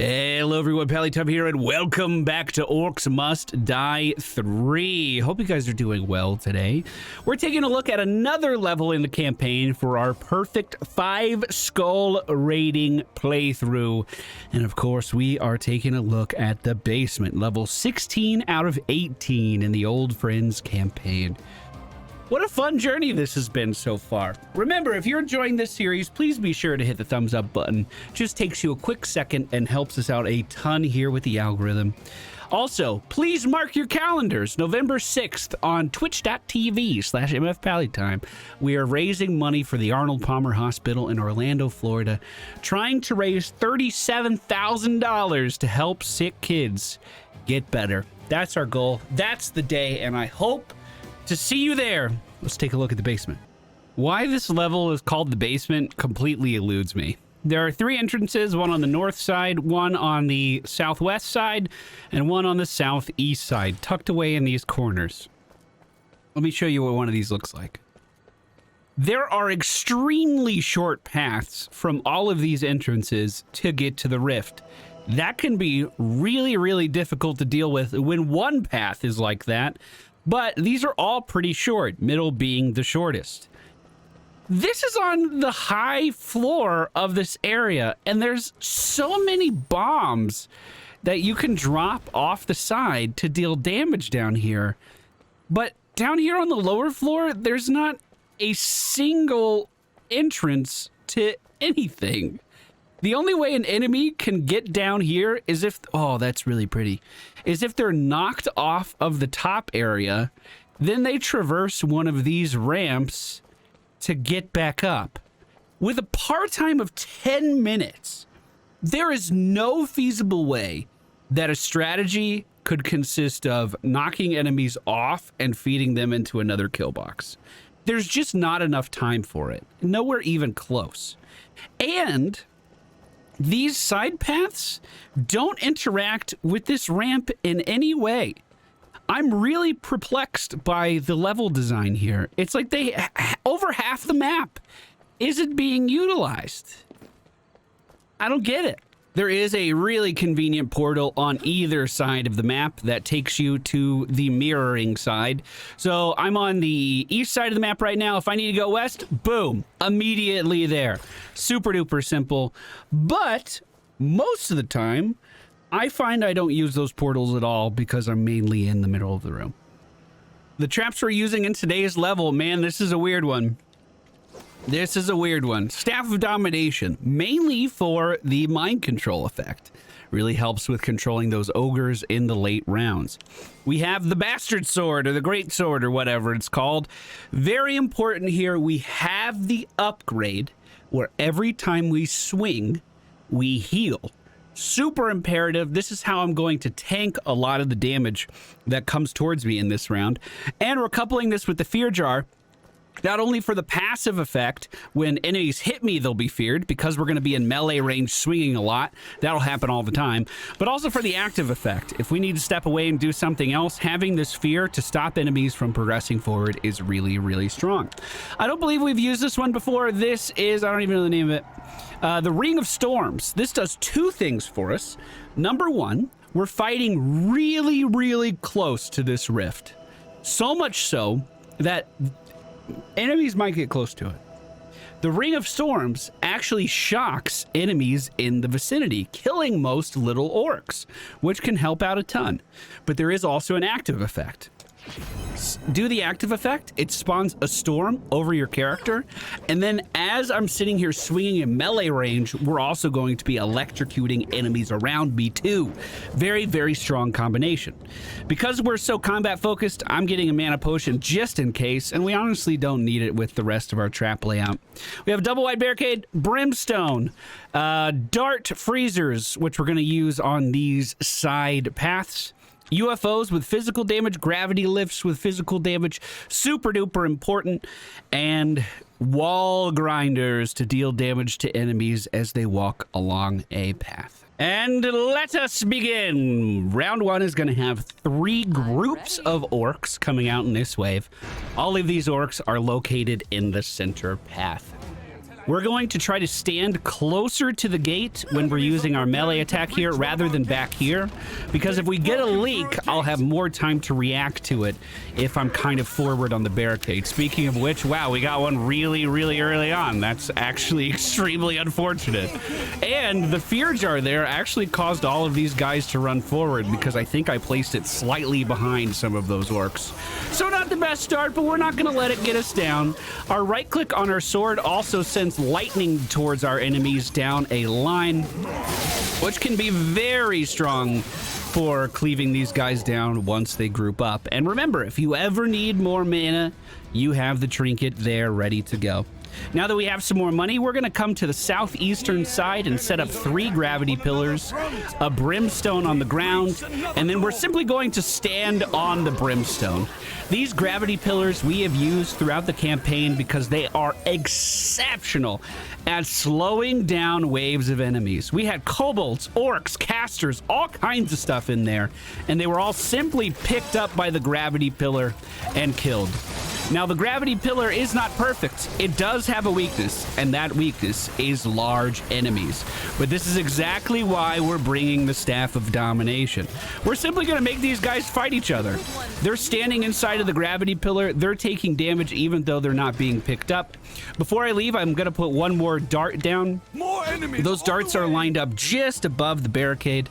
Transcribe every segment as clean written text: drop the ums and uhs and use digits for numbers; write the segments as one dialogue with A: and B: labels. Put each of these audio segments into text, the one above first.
A: Hello everyone, Pallytime here, and welcome back to Orcs Must Die 3. Hope you guys are doing well today. We're taking a look at another level in the campaign for our perfect 5-skull rating playthrough. And of course, we are taking a look at the basement, level 16 out of 18 in the Old Friends campaign. What a fun journey this has been so far. Remember, if you're enjoying this series, please be sure to hit the thumbs up button. Just takes you a quick second and helps us out a ton here with the algorithm. Also, please mark your calendars. November 6th on twitch.tv/MFPallytime. We are raising money for the Arnold Palmer Hospital in Orlando, Florida, trying to raise $37,000 to help sick kids get better. That's our goal. That's the day, and I hope to see you there. Let's take a look at the basement. Why this level is called the basement completely eludes me. There are 3 entrances, one on the north side, one on the southwest side, and one on the southeast side, tucked away in these corners. Let me show you what one of these looks like. There are extremely short paths from all of these entrances to get to the rift. That can be really, really difficult to deal with when one path is like that. But these are all pretty short, middle being the shortest. This is on the high floor of this area, and there's so many bombs that you can drop off the side to deal damage down here. But down here on the lower floor, there's not a single entrance to anything. The only way an enemy can get down here is if, oh, that's really pretty, is if they're knocked off of the top area, then they traverse one of these ramps to get back up. With a par time of 10 minutes, there is no feasible way that a strategy could consist of knocking enemies off and feeding them into another kill box. There's just not enough time for it. Nowhere even close. And these side paths don't interact with this ramp in any way. I'm really perplexed by the level design here. It's like over half the map isn't being utilized. I don't get it. There is a really convenient portal on either side of the map that takes you to the mirroring side. So I'm on the east side of the map right now. If I need to go west, boom, immediately there. Super duper simple. But most of the time, I find I don't use those portals at all because I'm mainly in the middle of the room. The traps we're using in today's level, man, this is a weird one. This is a weird one. Staff of Domination, mainly for the mind control effect. Really helps with controlling those ogres in the late rounds. We have the Bastard Sword, or the Great Sword, or whatever it's called. Very important here, we have the upgrade where every time we swing, we heal. Super imperative. This is how I'm going to tank a lot of the damage that comes towards me in this round. And we're coupling this with the Fear Jar. Not only for the passive effect, when enemies hit me, they'll be feared because we're going to be in melee range swinging a lot. That'll happen all the time. But also for the active effect. If we need to step away and do something else, having this fear to stop enemies from progressing forward is really, really strong. I don't believe we've used this one before. This is, I don't even know the name of it. The Ring of Storms. This does 2 things for us. Number 1, we're fighting really, really close to this rift. So much so that enemies might get close to it. The Ring of Storms actually shocks enemies in the vicinity, killing most little orcs, which can help out a ton. But there is also an active effect. Do the active effect, it spawns a storm over your character, and then as I'm sitting here swinging in melee range, we're also going to be electrocuting enemies around me too. Very, very strong combination. Because we're so combat focused, I'm getting a mana potion just in case, and we honestly don't need it with the rest of our trap layout. We have a double wide barricade, brimstone, dart freezers, which we're going to use on these side paths. UFOs with physical damage, gravity lifts with physical damage, super duper important, and wall grinders to deal damage to enemies as they walk along a path. And let us begin. Round 1 is going to have 3 groups of orcs coming out in this wave. All of these orcs are located in the center path. We're going to try to stand closer to the gate when we're using our melee attack here rather than back here, because if we get a leak, I'll have more time to react to it if I'm kind of forward on the barricade. Speaking of which, wow, we got one really, really early on. That's actually extremely unfortunate. And the fear jar there actually caused all of these guys to run forward because I think I placed it slightly behind some of those orcs. So not the best start, but we're not going to let it get us down. Our right click on our sword also sends lightning towards our enemies down a line, which can be very strong for cleaving these guys down once they group up. And remember, if you ever need more mana, you have the trinket there ready to go. Now that we have some more money, we're going to come to the southeastern side and set up 3 gravity pillars, a brimstone on the ground, and then we're simply going to stand on the brimstone. These gravity pillars we have used throughout the campaign because they are exceptional at slowing down waves of enemies. We had kobolds, orcs, casters, all kinds of stuff in there, and they were all simply picked up by the gravity pillar and killed. Now, the gravity pillar is not perfect. It does have a weakness, and that weakness is large enemies. But this is exactly why we're bringing the Staff of Domination. We're simply going to make these guys fight each other. They're standing inside of the gravity pillar. They're taking damage even though they're not being picked up. Before I leave, I'm going to put one more dart down.
B: More enemies.
A: Those darts are lined up just above the barricade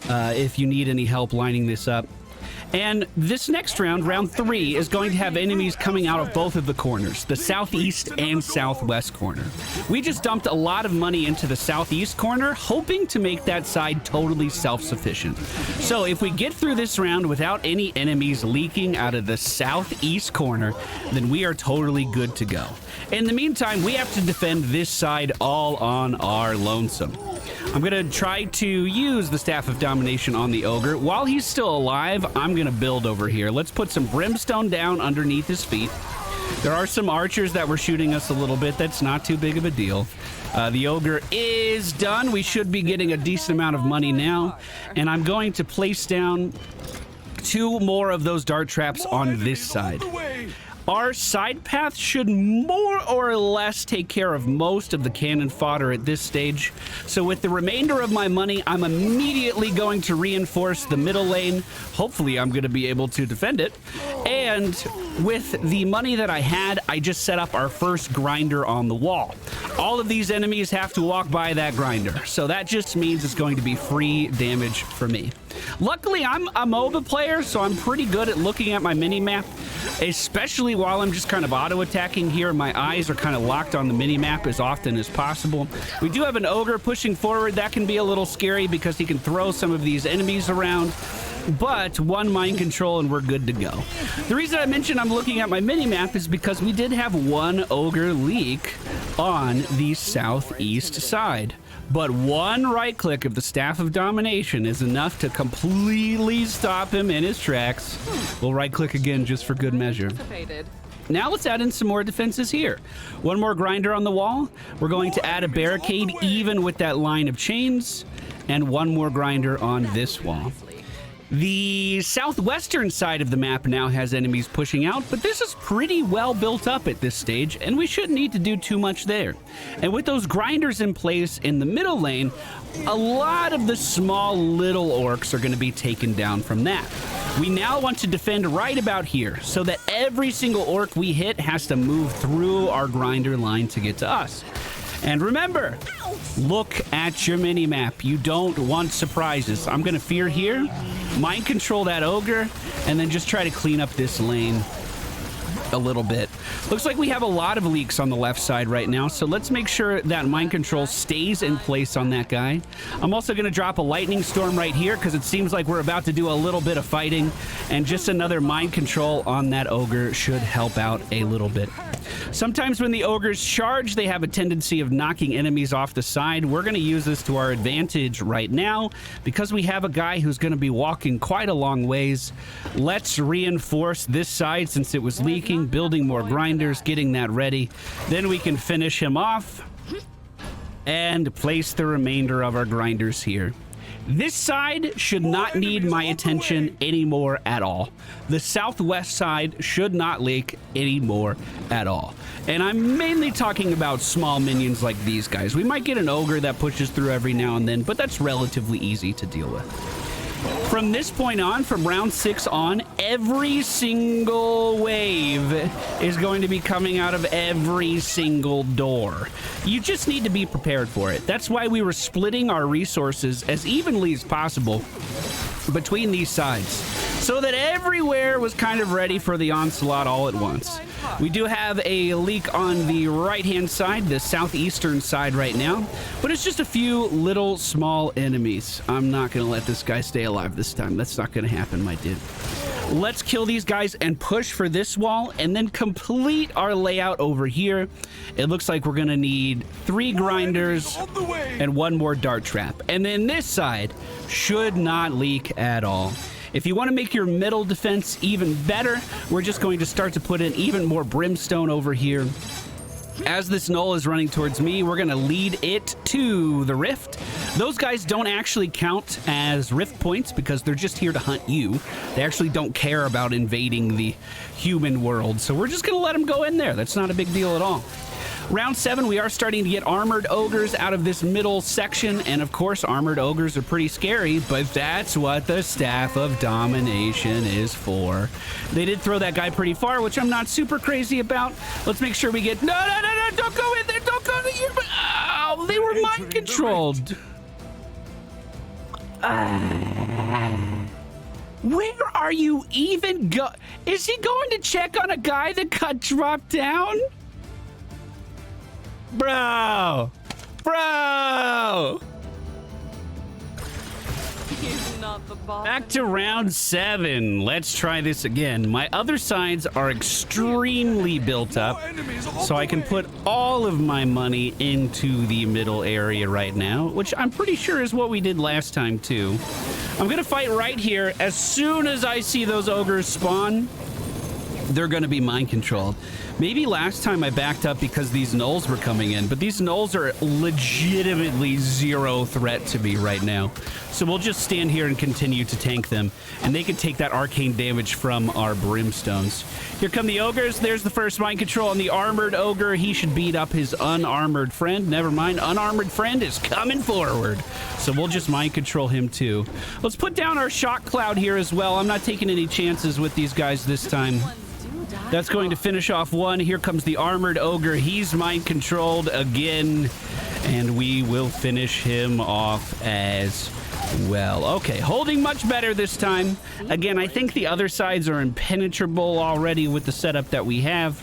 A: if you need any help lining this up. And this next round, round 3, is going to have enemies coming out of both of the corners, the southeast and southwest corner. We just dumped a lot of money into the southeast corner, hoping to make that side totally self-sufficient. So if we get through this round without any enemies leaking out of the southeast corner, then we are totally good to go. In the meantime, we have to defend this side all on our lonesome. I'm going to try to use the Staff of Domination on the ogre. While he's still alive, I'm going to build over here. Let's put some brimstone down underneath his feet. There are some archers that were shooting us a little bit. That's not too big of a deal. The ogre is done. We should be getting a decent amount of money now. And I'm going to place down 2 more of those dart traps on this side. Our side path should more or less take care of most of the cannon fodder at this stage. So with the remainder of my money, I'm immediately going to reinforce the middle lane. Hopefully I'm going to be able to defend it. And with the money that I had, I just set up our first grinder on the wall. All of these enemies have to walk by that grinder. So that just means it's going to be free damage for me. Luckily, I'm a MOBA player, so I'm pretty good at looking at my mini-map, especially while I'm just kind of auto-attacking here. My eyes are kind of locked on the mini-map as often as possible. We do have an ogre pushing forward. That can be a little scary because he can throw some of these enemies around, but 1 mind control and we're good to go. The reason I mentioned I'm looking at my mini-map is because we did have 1 ogre leak on the southeast side. But 1 right click of the Staff of Domination is enough to completely stop him in his tracks. We'll right click again just for good measure. Now let's add in some more defenses here. 1 more grinder on the wall. We're going to add a barricade even with that line of chains, and 1 more grinder on this wall. The southwestern side of the map now has enemies pushing out, but this is pretty well built up at this stage, and we shouldn't need to do too much there. And with those grinders in place in the middle lane, a lot of the small little orcs are going to be taken down from that. We now want to defend right about here, so that every single orc we hit has to move through our grinder line to get to us. And remember, look at your mini-map. You don't want surprises. I'm going to fear here, mind control that ogre, and then just try to clean up this lane a little bit. Looks like we have a lot of leaks on the left side right now, so let's make sure that mind control stays in place on that guy. I'm also going to drop a lightning storm right here because it seems like we're about to do a little bit of fighting, and just another mind control on that ogre should help out a little bit. Sometimes when the ogres charge, they have a tendency of knocking enemies off the side. We're going to use this to our advantage right now because we have a guy who's going to be walking quite a long ways. Let's reinforce this side since it was leaking, building more grinders, getting that ready. Then we can finish him off and place the remainder of our grinders here. This side should not need my attention anymore at all. The southwest side should not leak anymore at all. And I'm mainly talking about small minions like these guys. We might get an ogre that pushes through every now and then, but that's relatively easy to deal with. From this point on, from round 6 on, every single wave is going to be coming out of every single door. You just need to be prepared for it. That's why we were splitting our resources as evenly as possible between these sides, so that everywhere was kind of ready for the onslaught all at once. We do have a leak on the right-hand side, the southeastern side right now, but it's just a few little small enemies. I'm not going to let this guy stay alive this time. That's not going to happen, my dude. Let's kill these guys and push for this wall and then complete our layout over here. It looks like we're going to need 3 grinders and 1 more dart trap. And then this side should not leak at all. If you want to make your middle defense even better, we're just going to start to put in even more brimstone over here. As this gnoll is running towards me, we're going to lead it to the rift. Those guys don't actually count as rift points because they're just here to hunt you. They actually don't care about invading the human world. So we're just going to let them go in there. That's not a big deal at all. Round 7, we are starting to get armored ogres out of this middle section, and of course armored ogres are pretty scary, but that's what the Staff of Domination is for. They did throw that guy pretty far, which I'm not super crazy about. Let's make sure we get... No, don't go in there, don't go in here. Oh, they were mind controlled. Where are you even go? Is he going to check on a guy that got dropped down? Bro! Back to round 7. Let's try this again. My other sides are extremely built up, so I can put all of my money into the middle area right now, which I'm pretty sure is what we did last time too. I'm gonna fight right here. As soon as I see those ogres spawn, they're gonna be mind controlled. Maybe last time I backed up because these gnolls were coming in, but these gnolls are legitimately zero threat to me right now. So we'll just stand here and continue to tank them, and they can take that arcane damage from our brimstones. Here come the ogres. There's the first mind control on the armored ogre. He should beat up his unarmored friend. Never mind, unarmored friend is coming forward. So we'll just mind control him too. Let's put down our shock cloud here as well. I'm not taking any chances with these guys this time. That's going to finish off one. Here comes the armored ogre. He's mind controlled again, and we will finish him off as well. Okay, holding much better this time. Again, I think the other sides are impenetrable already with the setup that we have.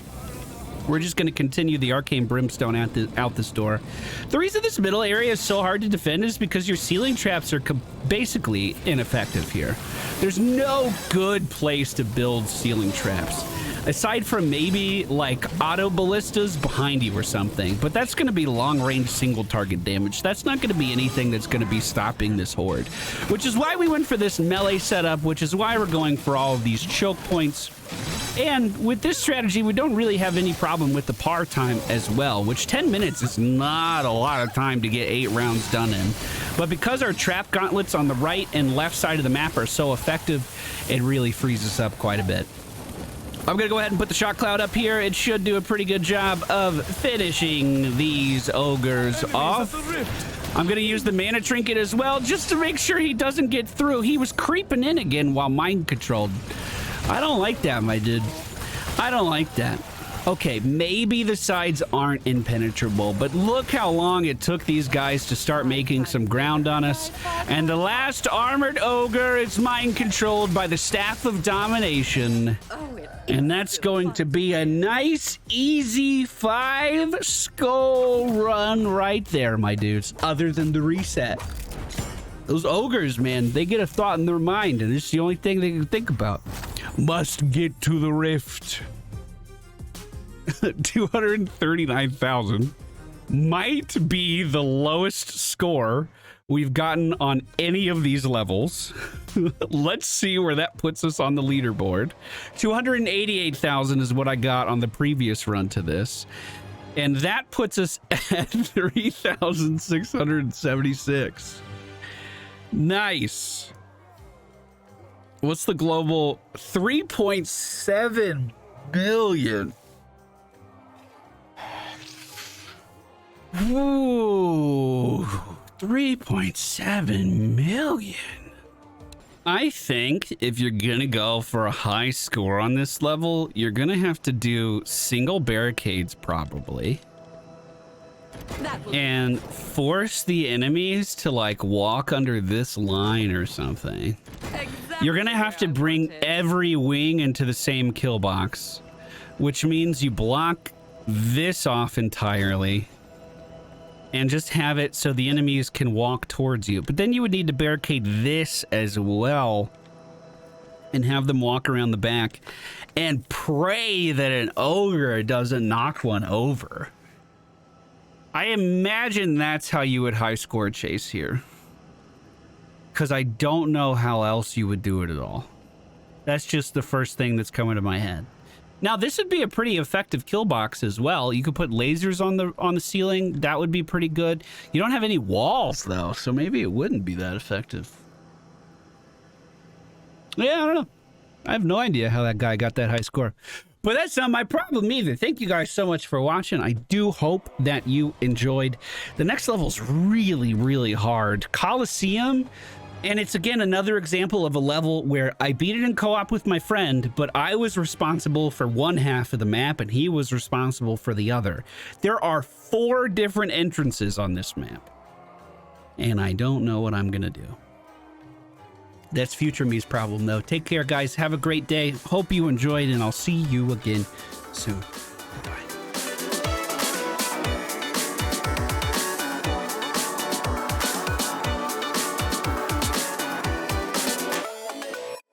A: We're just going to continue the arcane brimstone out this door. The reason this middle area is so hard to defend is because your ceiling traps are basically ineffective here. There's no good place to build ceiling traps, aside from maybe like auto ballistas behind you or something, but that's going to be long range single target damage. That's not going to be anything that's going to be stopping this horde, which is why we went for this melee setup, which is why we're going for all of these choke points. And with this strategy, we don't really have any problem with the par time as well, which 10 minutes is not a lot of time to get 8 rounds done in. But because our trap gauntlets on the right and left side of the map are so effective, it really frees us up quite a bit. I'm going to go ahead and put the shock cloud up here. It should do a pretty good job of finishing these ogres off. I'm going to use the mana trinket as well, just to make sure he doesn't get through. He was creeping in again while mind controlled. I don't like that, my dude. I don't like that. Okay, maybe the sides aren't impenetrable, but look how long it took these guys to start making some ground on us. And the last armored ogre is mind controlled by the Staff of Domination. And that's going to be a nice, easy 5 skull run right there, my dudes, other than the reset. Those ogres, man, they get a thought in their mind, and it's the only thing they can think about. Must get to the rift. 239,000 might be the lowest score we've gotten on any of these levels. Let's see where that puts us on the leaderboard. 288,000 is what I got on the previous run to this, and that puts us at 3,676. Nice. What's the global? 3.7 billion. Ooh, 3.7 million. I think if you're gonna go for a high score on this level, you're gonna have to do single barricades probably. And force the enemies to like walk under this line or something. Exactly. You're gonna have to bring every wing into the same kill box, which means you block this off entirely and just have it so the enemies can walk towards you. But then you would need to barricade this as well and have them walk around the back and pray that an ogre doesn't knock one over. I imagine that's how you would high score chase here, because I don't know how else you would do it at all. That's just the first thing that's coming to my head. Now, this would be a pretty effective kill box as well. You could put lasers on the ceiling. That would be pretty good. You don't have any walls, though, so maybe it wouldn't be that effective. Yeah, I don't know. I have no idea how that guy got that high score. But that's not my problem either. Thank you guys so much for watching. I do hope that you enjoyed. The next level is really, really hard. Coliseum. And it's, again, another example of a level where I beat it in co-op with my friend, but I was responsible for one half of the map and he was responsible for the other. There are 4 different entrances on this map. And I don't know what I'm going to do. That's future me's problem, though. Take care, guys. Have a great day. Hope you enjoyed, and I'll see you again soon.